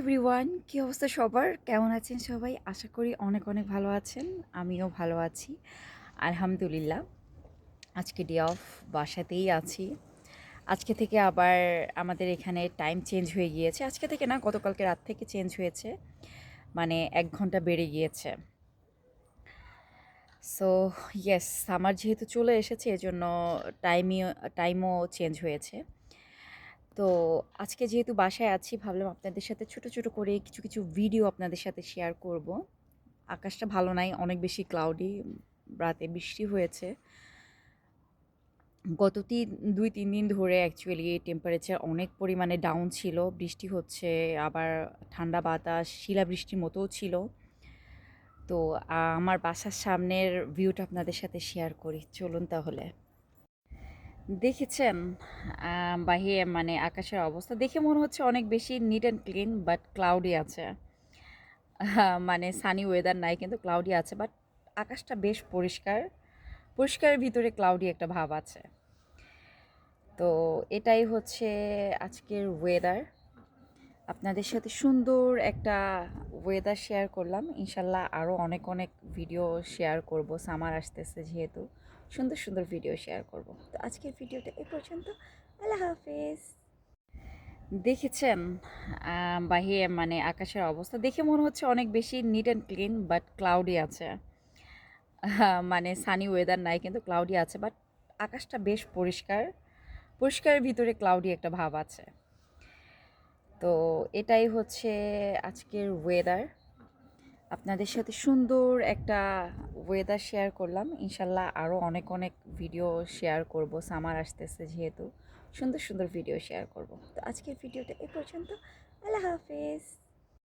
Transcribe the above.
Everyone, কি অবস্থা সবার? কেমন আছেন সবাই? আশা করি অনেক অনেক ভালো আছেন। আমিও ভালো আছি, আলহামদুলিল্লাহ। আজকে ডে অফ, বাসাতেই আছি। আজকে থেকে আবার আমাদের এখানে টাইম চেঞ্জ হয়ে গিয়েছে। আজকে থেকে না, গতকালকে রাত থেকে চেঞ্জ হয়েছে, মানে 1 ঘন্টা বেড়ে গিয়েছে। সো ইয়েস, সামার যেহেতু চলে এসেছে এজন্য টাইমও চেঞ্জ হয়েছে। তো আজকে যেহেতু বাসায় আছি, ভাবলাম আপনাদের সাথে ছোট ছোট করে কিছু কিছু ভিডিও আপনাদের সাথে শেয়ার করব। আকাশটা ভালো নাই, অনেক বেশি ক্লাউডি, রাতে বৃষ্টি হয়েছে। গত 2-3 দিন ধরে অ্যাকচুয়ালি টেম্পারেচার অনেক পরিমাণে ডাউন ছিল, বৃষ্টি হচ্ছে, আবার ঠান্ডা বাতাস, শিলাবৃষ্টির মতোও ছিল। তো আমার বাসার সামনের ভিউটা আপনাদের সাথে শেয়ার করি, চলুন তাহলে। দেখেছেন বাহিরে মানে আকাশের অবস্থা দেখে মনে হচ্ছে অনেক বেশি neat and clean, but cloudy আছে। মানে সানি ওয়েদার নাই, কিন্তু ক্লাউডি আছে, বাট আকাশটা বেশ পরিষ্কার। পরিষ্কারের ভিতরে ক্লাউডি একটা ভাব আছে। তো এটাই হচ্ছে আজকের ওয়েদার। আপনাদের সাথে সুন্দর একটা ওয়েদার শেয়ার করলাম। ইনশাল্লাহ আরও অনেক অনেক ভিডিও শেয়ার করব, সামার আসতেছে যেহেতু সুন্দর সুন্দর ভিডিও শেয়ার করব। তো আজকের ভিডিওটা এ পর্যন্ত। আল্লাহ হাফিজ। দেখেছেন বাহিরে মানে আকাশের অবস্থা দেখে মনে হচ্ছে অনেক বেশি neat and clean, but cloudy আছে। মানে সানি ওয়েদার নাই, কিন্তু ক্লাউডি আছে, বাট আকাশটা বেশ পরিষ্কার। পরিষ্কারের ভিতরে ক্লাউডি একটা ভাব আছে। তো এটাই হচ্ছে আজকের ওয়েদার। আপনাদের সাথে সুন্দর একটা ওয়েদার শেয়ার করলাম। ইনশাল্লাহ আরও অনেক অনেক ভিডিও শেয়ার করব, সামার আসতেছে যেহেতু সুন্দর সুন্দর ভিডিও শেয়ার করব। তো আজকের ভিডিওটা এ পর্যন্ত। আল্লাহ হাফিজ।